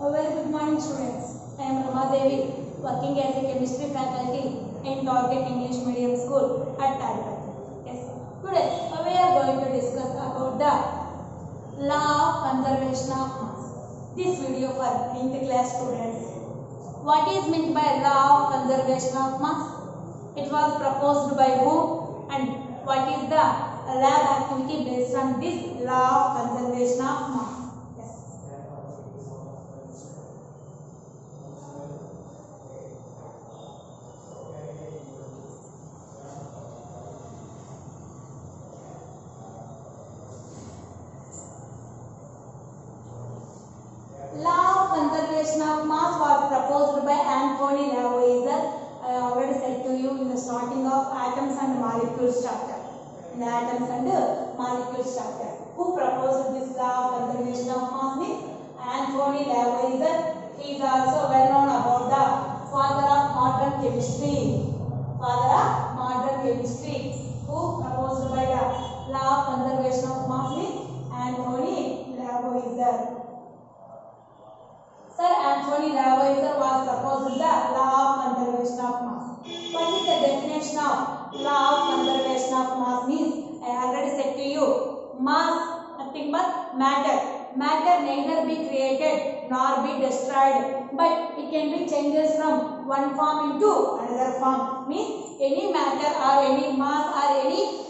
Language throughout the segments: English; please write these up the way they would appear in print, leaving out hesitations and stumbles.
A very good morning, students. I am Rama Devi, working as a chemistry faculty in Target English Medium School at Talpat. Yes. Today we are going to discuss about the law of conservation of mass. This video for 9th class students. What is meant by law of conservation of mass? It was proposed by who, and what is the lab activity based on this law of conservation of mass? Law of conservation of mass was proposed by Anthony Lavoisier. I already said to you in the starting of atoms and molecules chapter. In the atoms and molecules chapter. Who proposed this law of conservation of mass is Anthony Lavoisier. He is also well known about the father of modern chemistry. Father of modern chemistry. Who proposed by the law of conservation of mass is Anthony Lavoisier. Sir Anthony Lavoisier was proposed the law of conservation of mass. What is the definition of law of conservation of mass means? I already said to you, mass nothing but matter. Matter neither be created nor be destroyed, but it can be changes from one form into another form. Means any matter or any mass or any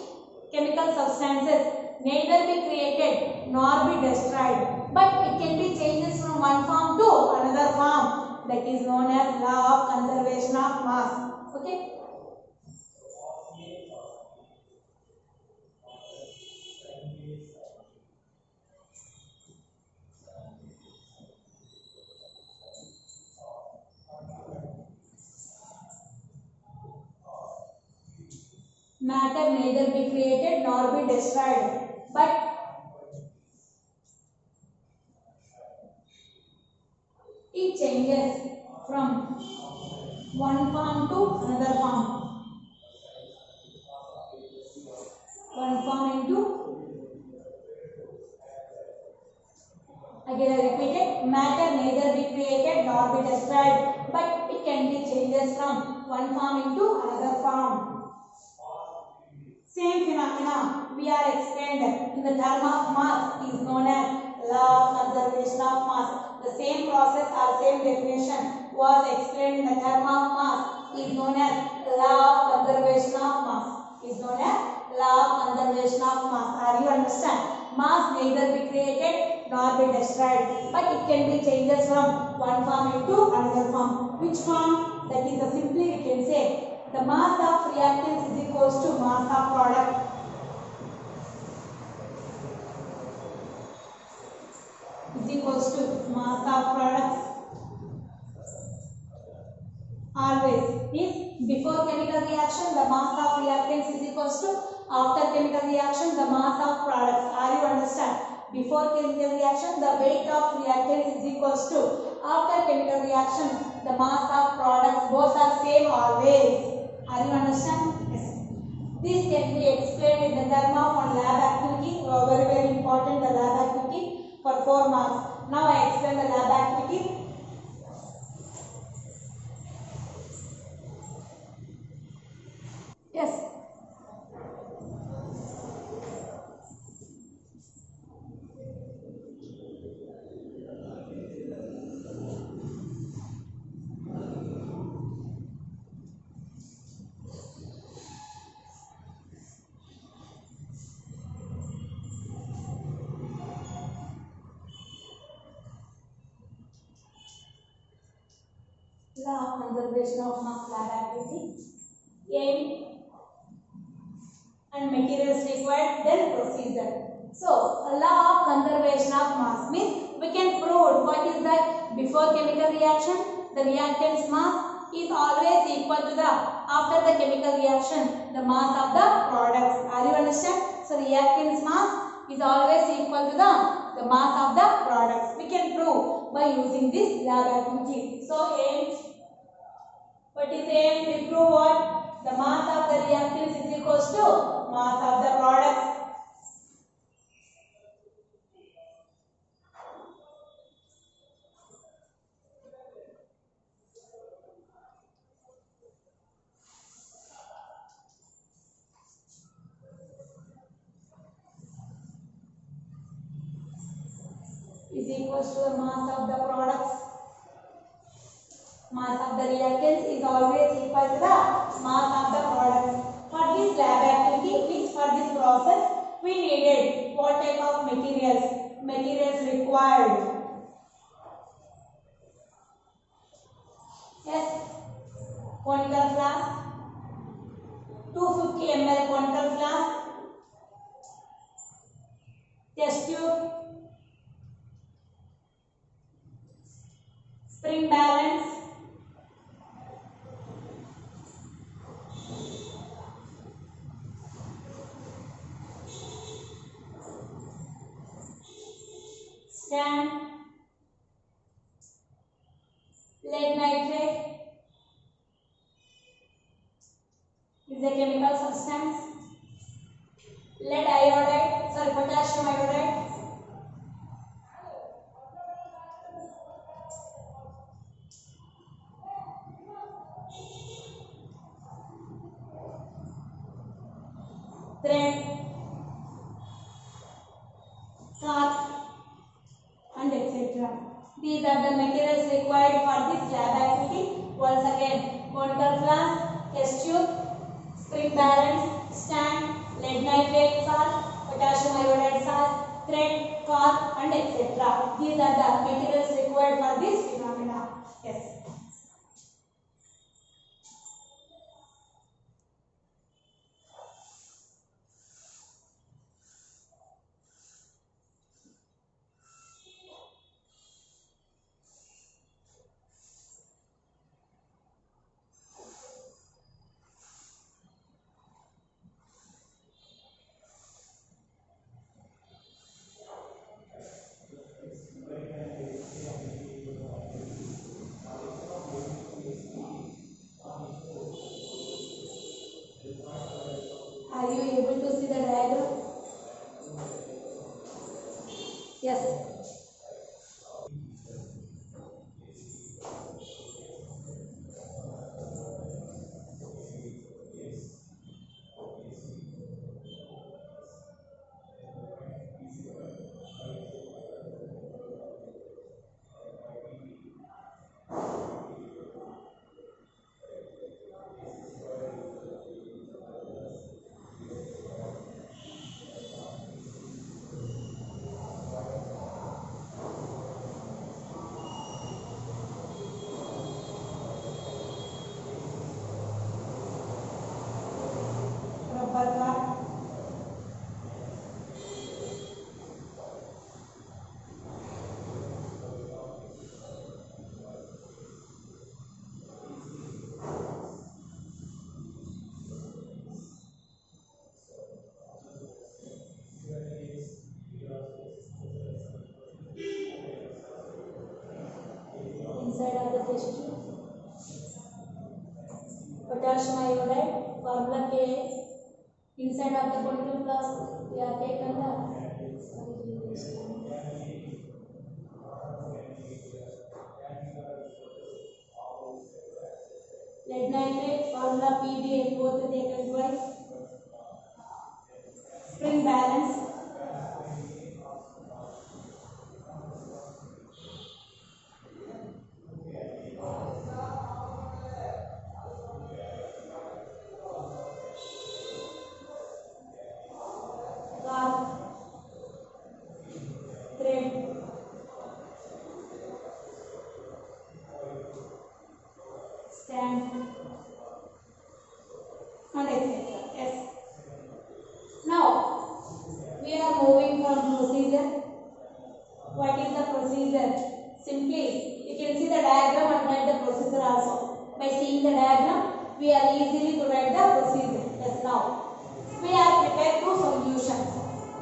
chemical substances neither be created nor be destroyed, but it can be changes from one form to another form. That is known as law of conservation of mass. Okay. Matter neither be created nor be destroyed, but it changes from one form to another form. One form into, again I repeat it, matter neither be created nor be destroyed, but it can be changes from one form into another form. Same phenomena we are explained in the term of mass is known as law of conservation of mass. The same process or same definition was explained in the term of mass is known as law of conservation of mass. Is known as law of conservation of mass. Are you understand? Mass neither be created nor be destroyed, but it can be changes from one form into another form. Which form? That is simply we can say the mass of reactants is equals to mass of product. Is equals to mass of products. Always is before chemical reaction the mass of reactants is equals to after chemical reaction the mass of products. Are you understand? Before chemical reaction the weight of reactants is equals to after chemical reaction the mass of products. Both are same always. Are you understand? Yes. This can be explained in the term of one lab activity. Very important, the lab activity for 4 marks. Now I explain the lab activity. Yes. Law of conservation of mass lab activity. Aim and materials required, then procedure. So, a law of conservation of mass means we can prove what is that before chemical reaction, the reactant's mass is always equal to the after the chemical reaction, the mass of the products. Are you understand? So, reactant's mass is always equal to the mass of the products. We can prove by using this lab activity. So, aim. What is aim? We prove what? The mass of the reactants is equals to mass of the products. is equals to the mass of the products. Mass of the reactants is always equal to the mass of the products. For this lab activity, means for this process, we needed what type of materials? Materials required. Yes, conical flask, 250 ml conical flask, test tube, spring balance, stand, lead nitrate is a chemical substance, lead iodide, sorry, potassium iodide, thread, cork, and etc. These are the materials required for this lab activity. Once again, conical flask, test tube, spring balance, stand, lead nitrate salt, potassium iodide salt, thread, cork, and etc. These are the materials required for this phenomena. Yes. Are you able to see the diagram? Yes. Rubber guard, inside of the test tube, potassium iodide, formula K. Inside of the conical flask, we are taken the lead nitrate, formula PbN, both taken twice. Spring balance, cork, thread, stand, and etc. Yes. Now we are moving from procedure. What is the procedure? Simply, you can see the diagram and write the procedure also. By seeing the diagram, we are easily to write the procedure. Yes, now we are prepared two solutions.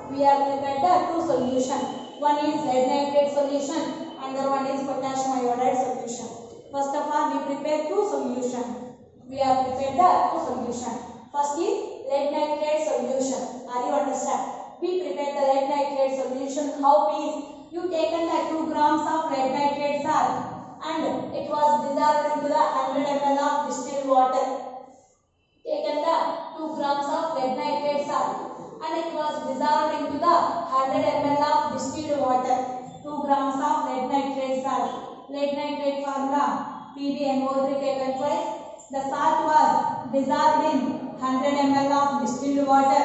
We are prepared the two solutions. One is lead nitrate solution, another one is potassium iodide solution. First of all, we prepare two solutions. We are prepared the two solutions. First is lead nitrate solution. Are you understand? We prepare the lead nitrate solution. How is you taken the 2 grams of lead nitrate salt and it was dissolved into the 100 ml of distilled water. Taken the 2 grams of lead nitrate salt and it was dissolved into the 100 ml of distilled water. 2 grams lead nitrate formula PbNO3 taken twice. The salt was dissolved in 100 ml of distilled water.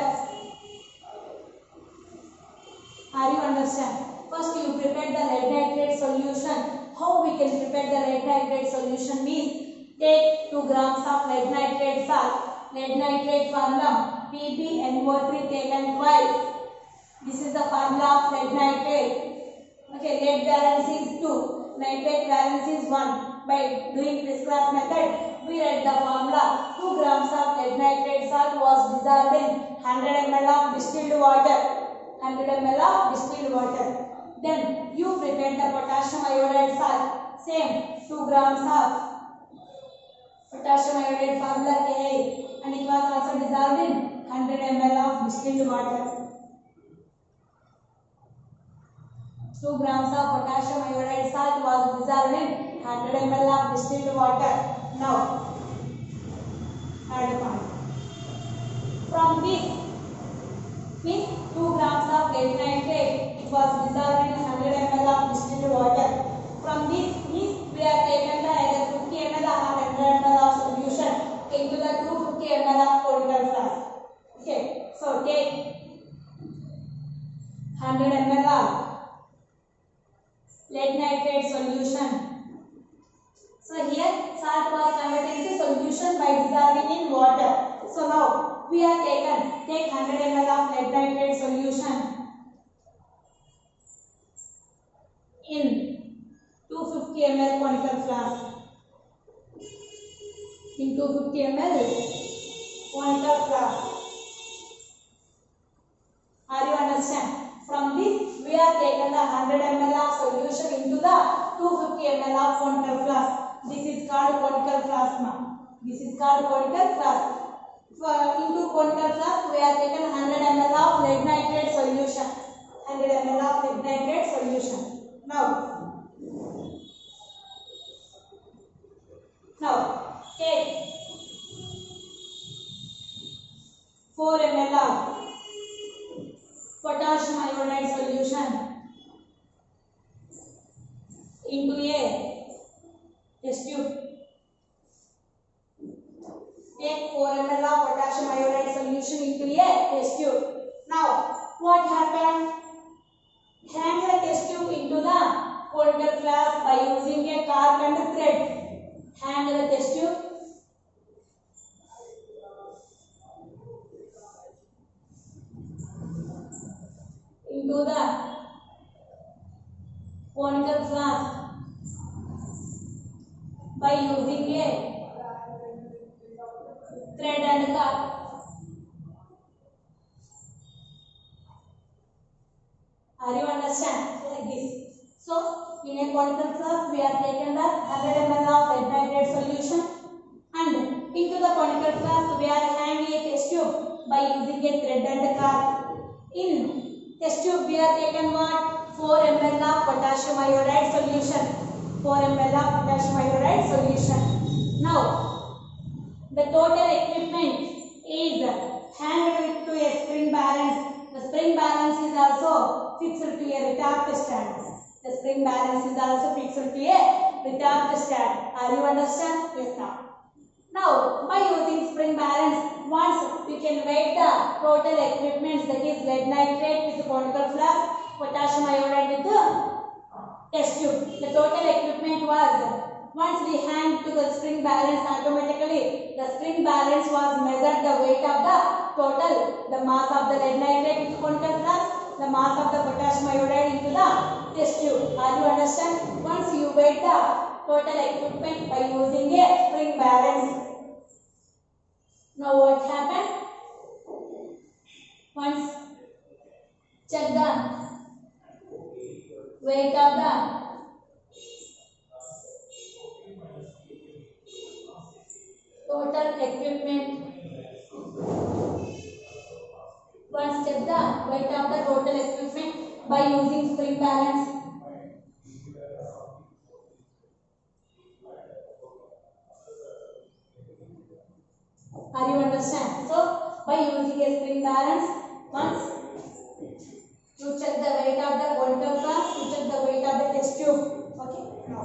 Are you understand? First you prepare the lead nitrate solution. How we can prepare the lead nitrate solution means take 2 grams of lead nitrate salt. Lead nitrate formula PbNO3 taken twice. This is the formula of lead nitrate. Okay, lead valence is 2, nitrate valence is 1. By doing Price-Class method, we write the formula. 2 grams of lead nitrate salt was dissolved in 100 ml of distilled water. 100 ml of distilled water. Then you prepare the potassium iodide salt. Same 2 grams of potassium iodide formula Ka, and it was also dissolved in 100 ml of distilled water. 2 grams of potassium iodide salt was dissolved in 100 ml of distilled water. Now, third point. From this means 2 grams of lead nitrate, it was dissolved in 100 ml of distilled water. From this means we have taken the either 50 ml or 100 ml of solution into the 250 ml of conical flask. Okay, so take 100 ml of lead nitrate solution. So here salt was converted into solution by dissolving in water. So now we have take 100 ml of lead nitrate solution in 250 ml conical flask. In 250 ml conical flask. Are you understand? From this, we have taken the 100 ml of solution into the 250 ml of conical flask. This is called conical flask now. This is called conical flask. Into conical flask, we have taken 100 ml of lead nitrate solution. 100 ml of lead nitrate solution. Now take 4 ml of potassium iodide solution into a test tube. Take 4 ml of potassium iodide solution into a test tube. Now, what happened? Hang the test tube into the conical flask by using a cork and thread. Hang the test tube. Into the conical flask by using a thread and cork. Are you understand? Like this. So, in a conical flask, we have taken the 100 ml of lead nitrate solution, and into the conical flask, we are hanging a test tube by using a thread and cork. In test tube, we have taken what? 4 ml of potassium iodide solution. 4 ml of potassium iodide solution. Now, the total equipment is hanged to a spring balance. The spring balance is also fixed to a retort stand. The spring balance is also fixed to a retort stand. Are you understand? Yes, now. Now, by using spring balance, once we can weigh the total equipment, that is lead nitrate with conical flask, potassium iodide with the test tube. The total equipment was, once we hang to the spring balance, automatically the spring balance was measured the weight of the total, the mass of the lead nitrate with conical flask, the mass of the potassium iodide into the test tube. Are you understand? Once you weigh the total equipment by using a spring balance. Now what happened? Once check the weight of the total equipment. Once check the weight of the total equipment by using spring balance. Are you understand? So, by using a spring balance, once you check the weight of the conical flask, you check the weight of the test tube. Okay. Now,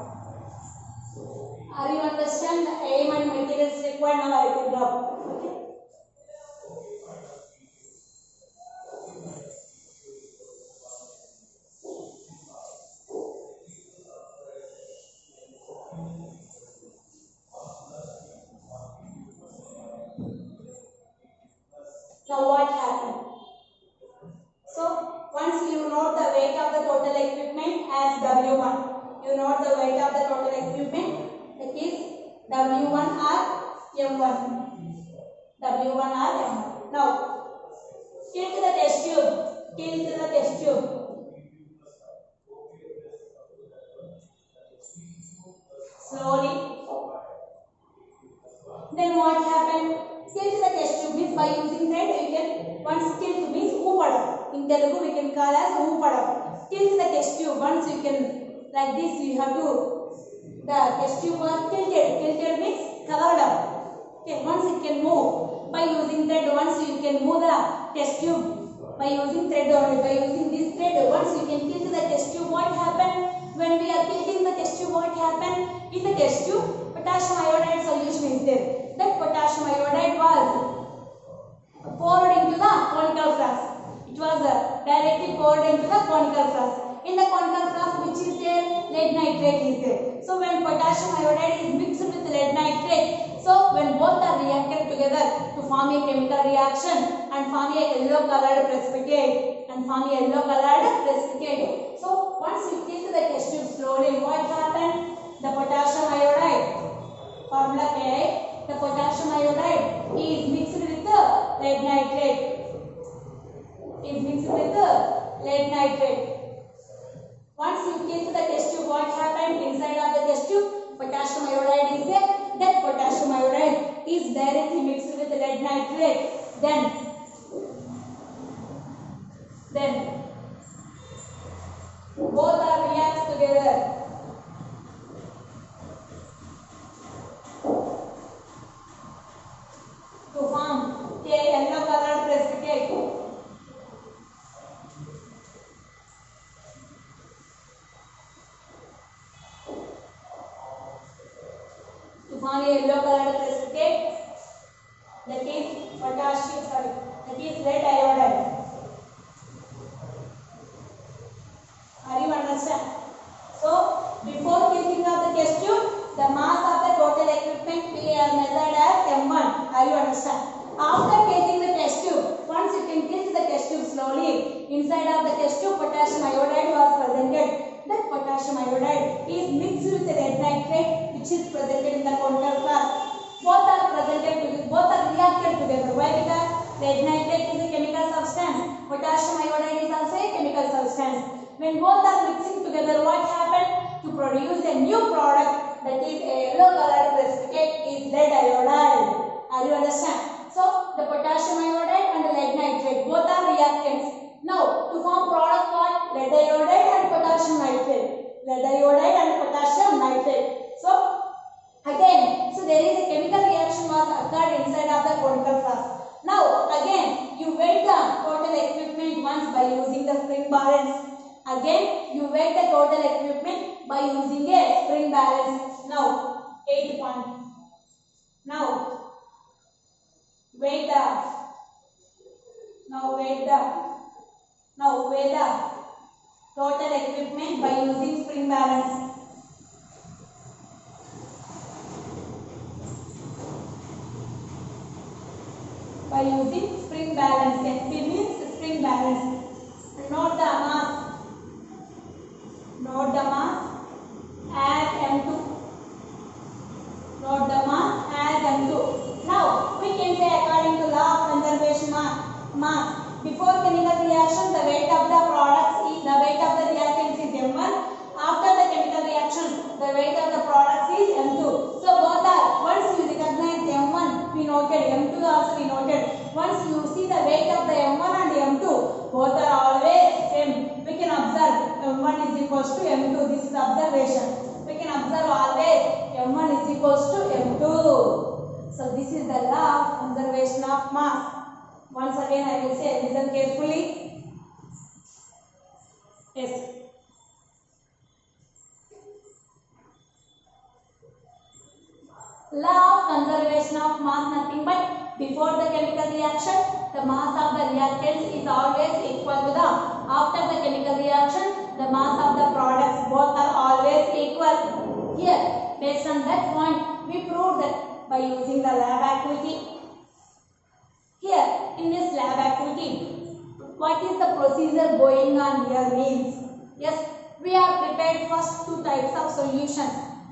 required. Now I can drop. Okay. Now what happened? So once you note the weight of the total equipment as W1, you note the weight of the total equipment, that is W1 or M1. W1 or M1. Now tilt the test tube. Tilt the test tube. Slowly. Then what happened? Tilt the test tube means by using thread you can, once tilt means oopadam. In Telugu we can call as oopadam. Tilt the test tube. Once you can, like this you have to, the test tube was tilted. Tilted means covered up. Okay, once it can move by using thread. Once you can move the test tube by using thread only. By using this thread, once you can tilt the test tube. What happened? When we are tilting the test tube, what happened? In the test tube, potassium iodide solution is there. That potassium iodide was poured into the conical flask. It was directly poured into the conical flask. In the conical flask, which is there? Lead nitrate is there. So when potassium iodide is mixed with lead nitrate, so when both are reacted together to form a chemical reaction and form a yellow colored precipitate So once you tilt the test tube slowly, what happened? The potassium iodide, formula K, the potassium iodide is mixed with lead nitrate. Once you tilt the test tube, what happened? Inside of the test tube, potassium iodide is there. That potassium iodide is directly mixed with lead nitrate. Then both are react together. To form a yellow colored precipitate. To form a yellow colored precipitate, that is lead iodide. Are you understand? So before tilting of the test tube, the mass of the total equipment we are measured as M1. Are you understand? After tilting the test tube, once you can tilt the test tube slowly, inside of the test tube potassium iodide was presented. That potassium iodide is mixed with lead nitrate, which is presented in the conical flask. Both are reacted together. Why? Because lead nitrate is a chemical substance. Potassium iodide is also a chemical substance. When both are mixing together, what happened? To produce a new product, that is a yellow colored precipitate, is lead iodide. Are you understand? So the potassium iodide and the lead nitrate both are reactants. Now to form product called lead iodide and potassium nitrate. So again, so there is a chemical reaction was occurred inside of the conical flask. Now again, you weigh the total equipment once by using the spring balance. Again, you weigh the total equipment by using a spring balance. Now 8 point. Now weigh the total equipment by using spring balance. By using spring balance, SP means spring balance. Note the mass. Note the mass as M2. Note the mass as M2. Now we can say according to law of conservation mass. Before chemical reaction, the weight of the reactants is M1. After the chemical reaction, the weight of the products is M2. So both are, once you recognize M1, we noted, M2 also we noted. Once you see the weight of the M1 and M2, both are always same. We can observe M1 is equals to M2. This is observation. We can observe always M1 is equals to M2. So this is the law of conservation of mass. Once again I will say, listen carefully. Yes. Law of conservation of mass, nothing but before the chemical reaction, the mass of the reactants is always equal to the, after the chemical reaction, the mass of the products, both are always equal. Here, based on that point, we proved that by using the lab activity. Here, in this lab activity, what is the procedure going on here means, yes, we are prepared first two types of solution.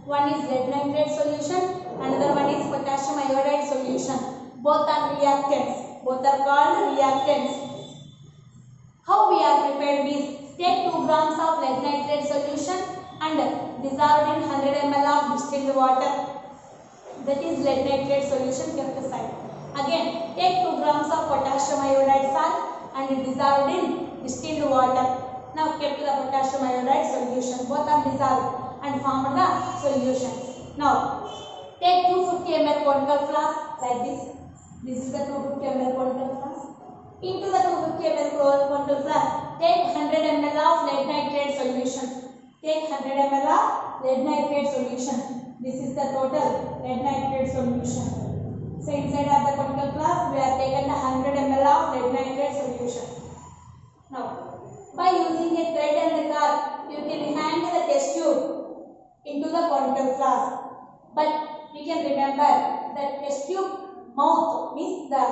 One is lead nitrate solution, another one is potassium iodide solution. Both are reactants. Both are called reactants. How we are prepared is, take 2 grams of lead nitrate solution and dissolved in 100 ml of distilled water. That is lead nitrate solution kept aside. Again, take 2 grams of potassium iodide salt and dissolved in distilled water. Now kept the potassium iodide solution. Both are dissolved and formed the solution. Now take 250 ml conical flask like this. This is the 250 ml conical flask. Into the 250 ml conical flask, take 100 ml of lead nitrate solution. Take 100 ml of lead nitrate solution. This is the total lead nitrate solution. So inside of the conical flask, we have taken the 100 ml of lead nitrate solution. Now, by using a thread and a car, you can hang the test tube into the conical flask. But we can remember that test tube mouth means the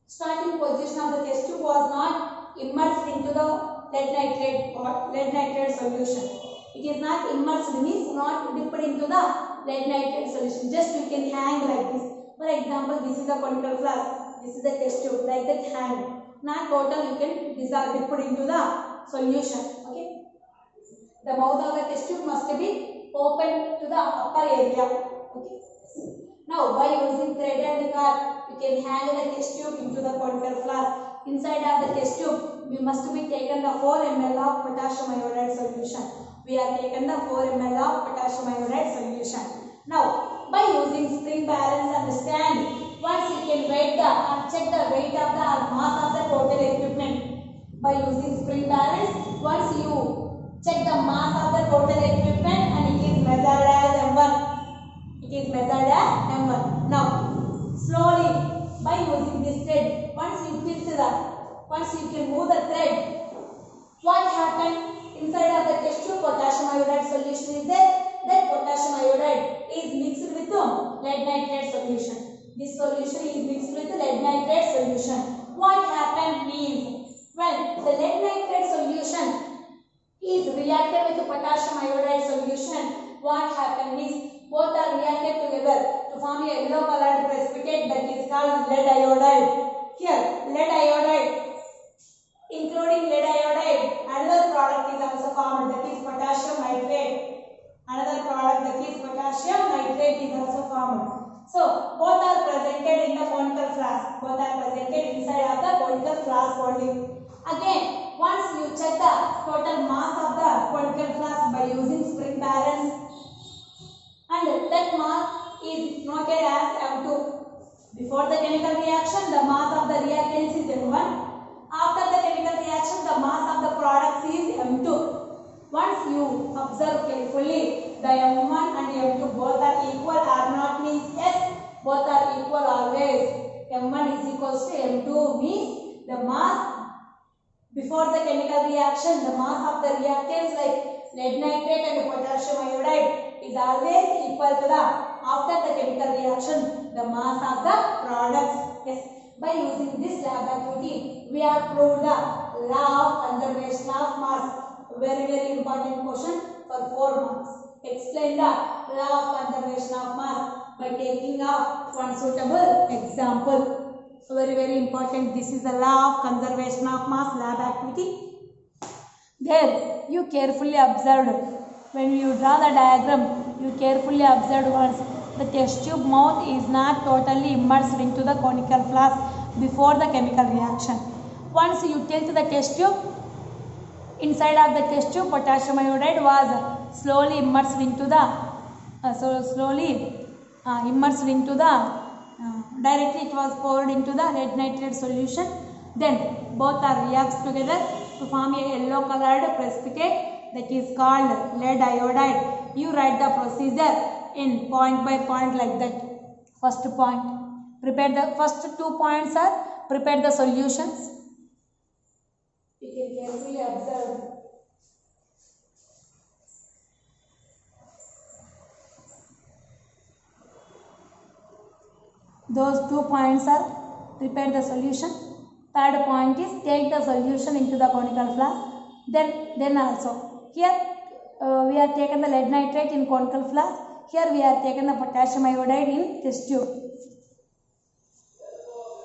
starting position of the test tube was not immersed into the lead nitrate solution. It is not immersed, means not dipped into the lead nitrate solution. Just you can hang like this. For example, this is the conical flask. This is the test tube, like that hang. Not total, you can dissolve, dip it into the solution. Okay. The mouth of the test tube must be open to the upper area. Okay. Now, by using thread and car, you can hang the test tube into the conical flask. Inside of the test tube, we must be taken the 4 ml of potassium iodide solution. We have taken the 4 ml of potassium iodide solution. Now, by using spring balance and stand, once you can check the weight of the mass of the total equipment. By using spring balance, once you check the mass of the total equipment and it is measured as M1. It is measured as M1. Now, slowly by using this thread, once you can move the thread, what happened? Inside of the test tube, potassium iodide solution is there. That potassium iodide is mixed with lead nitrate solution. This solution is mixed with lead nitrate solution. What happened means, when the lead nitrate solution is reacted with the potassium iodide solution, what happened is, both are reacted together to form a yellow colored precipitate that is called lead iodide. Here, lead iodide, including lead iodide, another product is also formed, that is potassium nitrate. Another product, that is potassium nitrate, is also formed. So, both are presented in the conical flask. Both are presented inside of the conical flask only. Again, once you check the total mass of the conical flask by using spring balance, and that mass is noted as M2. Before the chemical reaction, the mass of the reactants is M1. After the chemical reaction, the mass of the products is M2. Once you observe carefully, the M1 and M2 both are equal or not means yes, both are equal always. M1 is equals to M2 means the mass before the chemical reaction, the mass of the reactants like lead nitrate and potassium iodide is always equal to the, after the chemical reaction, the mass of the products. Yes. By using this lab activity, we have proved the law of conservation of mass. Very important question for 4 marks. Explain the law of conservation of mass by taking up one suitable example. Very important. This is the law of conservation of mass lab activity. There, you carefully observed. When you draw the diagram, you carefully observed once. The test tube mouth is not totally immersed into the conical flask before the chemical reaction. Once you tilt the test tube, inside of the test tube, potassium iodide was slowly immersed into the directly it was poured into the lead nitrate solution. Then both are reacts together to form a yellow colored precipitate that is called lead iodide. You write the procedure in point by point like that. First point, prepare the first 2 points are prepare the solutions. You can carefully observe. Those 2 points are prepare the solution. Third point is take the solution into the conical flask. Then also here we have taken the lead nitrate in conical flask. Here we have taken the potassium iodide in test tube.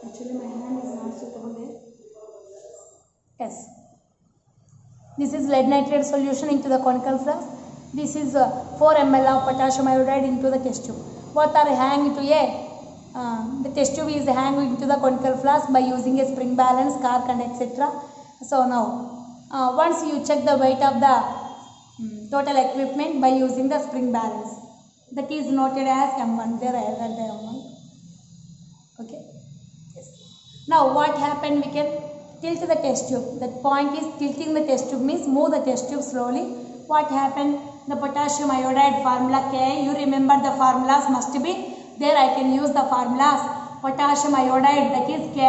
Actually my hand is not suitable there. Yes. This is lead nitrate solution into the conical flask. This is 4 ml of potassium iodide into the test tube. Both are hanged to a the test tube is hanged into the conical flask by using a spring balance, cork and etc. So now once you check the weight of the total equipment by using the spring balance, that is noted as M1. There I write the M1. Okay. Yes. Now what happened? We can tilt the test tube. That point is tilting the test tube means move the test tube slowly. What happened? The potassium iodide formula K. You remember the formulas must be there. I can use the formulas. Potassium iodide, that is Ki,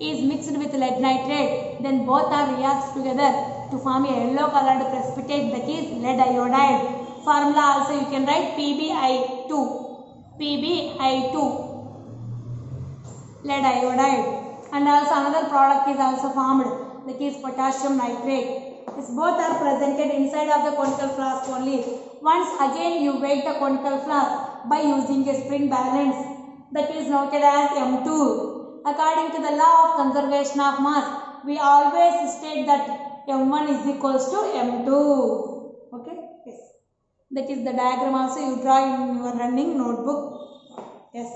is mixed with lead nitrate. Then both are reacts together to form a yellow colored precipitate, that is lead iodide. Formula also you can write PbI2, lead iodide. And also another product is also formed, that is potassium nitrate. These both are presented inside of the conical flask only. Once again you weight the conical flask by using a spring balance, that is noted as M2. According to the law of conservation of mass, we always state that M1 is equals to M2. Okay? Yes. That is the diagram also you draw in your running notebook. Yes.